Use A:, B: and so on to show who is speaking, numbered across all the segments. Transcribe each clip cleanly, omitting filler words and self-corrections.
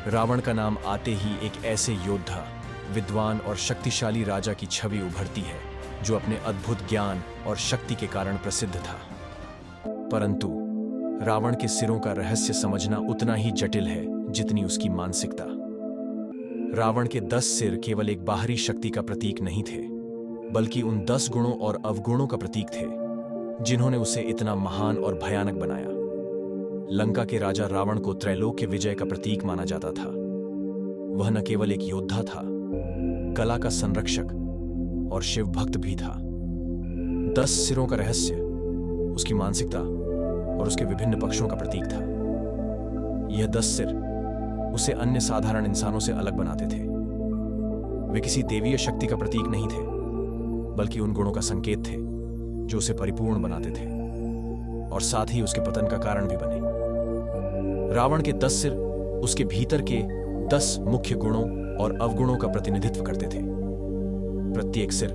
A: रावण का नाम आते ही एक ऐसे योद्धा, विद्वान और शक्तिशाली राजा की छवि उभरती है जो अपने अद्भुत ज्ञान और शक्ति के कारण प्रसिद्ध था। परंतु रावण के सिरों का रहस्य समझना उतना ही जटिल है जितनी उसकी मानसिकता। रावण के 10 सिर केवल एक बाहरी शक्ति का प्रतीक नहीं थे, बल्कि उन 10 गुणों और अवगुणों का प्रतीक थे जिन्होंने उसे इतना महान और भयानक बनाया। लंका के राजा रावण को त्रैलोक्य विजय का प्रतीक माना जाता था। वह न केवल एक योद्धा था, कला का संरक्षक और शिव भक्त भी था। 10 सिरों का रहस्य उसकी मानसिकता और उसके विभिन्न पक्षों का प्रतीक था। यह 10 सिर उसे अन्य साधारण इंसानों से अलग बनाते थे। वे किसी देवीय शक्ति का प्रतीक नहीं थे, बल्कि उन गुणों का संकेत थे जो उसे परिपूर्ण बनाते थे और साथ ही उसके पतन का कारण भी बने। रावण के 10 सिर उसके भीतर के 10 मुख्य गुणों और अवगुणों का प्रतिनिधित्व करते थे। प्रत्येक सिर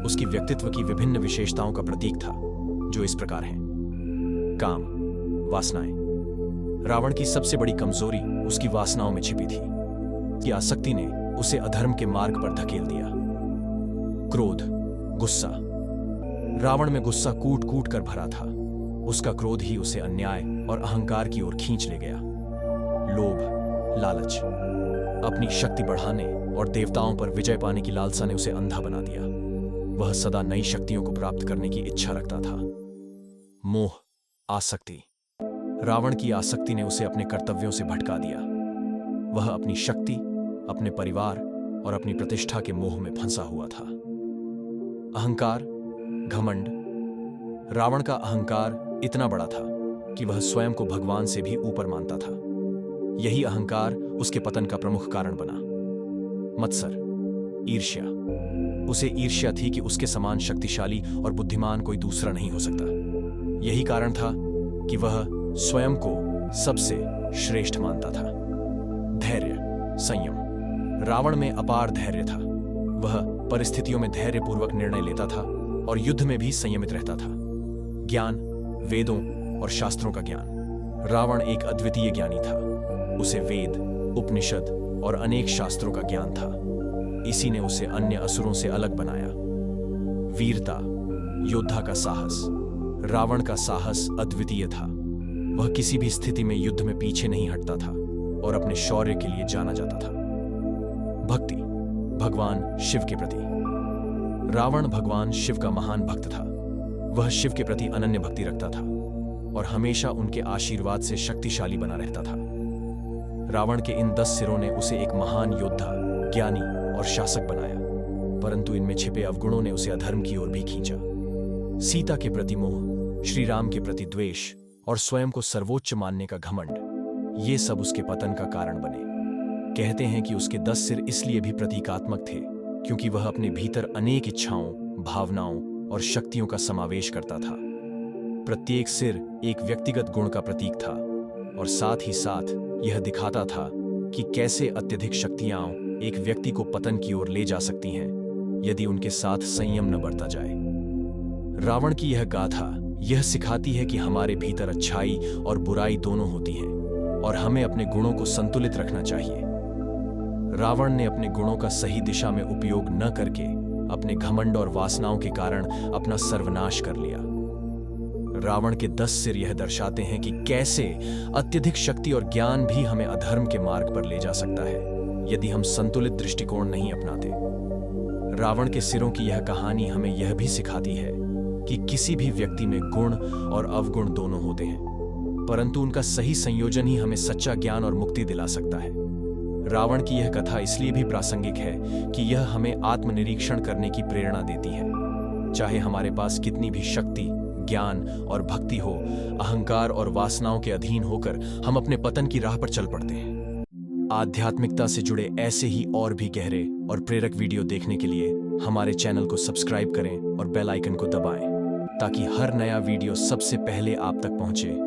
A: उसकी व्यक्तित्व की विभिन्न विशेषताओं का प्रतीक था, जो इस प्रकार हैं। काम, वासनाएं। रावण की सबसे बड़ी कमजोरी उसकी वासनाओं में छिपी थी। कि आसक्ति ने उसे अधर्म के मार्ग पर धकेल दिया। क्रोध, गुस्सा। रावण में गुस्सा कूट कूट कर भरा था। उसका क्रोध ही उसे अन्याय और अहंकार की ओर खींच ले गया। लोभ, लालच। अपनी शक्ति बढ़ाने और देवताओं पर विजय पाने की लालसा ने उसे अंधा बना दिया। वह सदा नई शक्तियों को प्राप्त करने की इच्छा रखता था। मोह, आसक्ति। रावण की आसक्ति ने उसे अपने कर्तव्यों से भटका दिया। वह अपनी शक्ति, अपने परिवार और अपनी प्रतिष्ठा के मोह में फंसा हुआ था। अहंकार, घमंड। रावण का अहंकार इतना बड़ा था कि वह स्वयं को भगवान से भी ऊपर मानता था। यही अहंकार उसके पतन का प्रमुख कारण बना। मत्सर, ईर्ष्या। उसे ईर्ष्या थी कि उसके समान शक्तिशाली और बुद्धिमान कोई दूसरा नहीं हो सकता। यही कारण था कि वह स्वयं को सबसे श्रेष्ठ मानता था। धैर्य, संयम। रावण में अपार धैर्य था। वह परिस्थितियों में धैर्यपूर्वक निर्णय लेता था और युद्ध में भी संयमित रहता था। ज्ञान, वेदों और शास्त्रों का ज्ञान। रावण एक अद्वितीय ज्ञानी था। उसे वेद, उपनिषद और अनेक शास्त्रों का ज्ञान था। इसी ने उसे अन्य असुरों से अलग बनाया। वीरता, योद्धा का साहस। रावण का साहस अद्वितीय था। वह किसी भी स्थिति में युद्ध में पीछे नहीं हटता था और अपने शौर्य के लिए जाना जाता था। भक्ति, भगवान शिव के प्रति। रावण भगवान शिव का महान भक्त था। वह शिव के प्रति अनन्य भक्ति रखता था और हमेशा उनके आशीर्वाद से शक्तिशाली बना रहता था। रावण के इन 10 सिरों ने उसे एक महान योद्धा, ज्ञानी और शासक बनाया, परंतु इनमें छिपे अवगुणों ने उसे अधर्म की ओर भी खींचा। सीता के प्रति मोह, श्री राम के प्रति द्वेष और स्वयं को सर्वोच्च मानने का घमंड, ये सब उसके पतन का कारण बने। कहते हैं कि उसके 10 सिर इसलिए भी प्रतीकात्मक थे क्योंकि वह अपने भीतर अनेक इच्छाओं, भावनाओं और शक्तियों का समावेश करता था। प्रत्येक सिर एक व्यक्तिगत गुण का प्रतीक था और साथ ही साथ यह दिखाता था कि कैसे अत्यधिक शक्तियां एक व्यक्ति को पतन की ओर ले जा सकती हैं यदि उनके साथ संयम न बरता जाए। रावण की यह गाथा यह सिखाती है कि हमारे भीतर अच्छाई और बुराई दोनों होती हैं और हमें अपने गुणों को संतुलित रखना चाहिए। रावण ने अपने गुणों का सही दिशा में उपयोग न करके अपने घमंड और वासनाओं के कारण अपना सर्वनाश कर लिया। रावण के 10 सिर यह दर्शाते हैं कि कैसे अत्यधिक शक्ति और ज्ञान भी हमें अधर्म के मार्ग पर ले जा सकता है यदि हम संतुलित दृष्टिकोण नहीं अपनाते। रावण के सिरों की यह कहानी हमें यह भी सिखाती है कि किसी भी व्यक्ति में गुण और अवगुण दोनों होते हैं, परंतु उनका सही संयोजन ही हमें सच्चा ज्ञान और मुक्ति दिला सकता है। रावण की यह कथा इसलिए भी प्रासंगिक है कि यह हमें आत्मनिरीक्षण करने की प्रेरणा देती है। चाहे हमारे पास कितनी भी शक्ति, ज्ञान और भक्ति हो, अहंकार और वासनाओं के अधीन होकर हम अपने पतन की राह पर चल पड़ते हैं। आध्यात्मिकता से जुड़े ऐसे ही और भी गहरे और प्रेरक वीडियो देखने के लिए हमारे चैनल को सब्सक्राइब करें और बेल आइकन को दबाएं ताकि हर नया वीडियो सबसे पहले आप तक पहुंचे।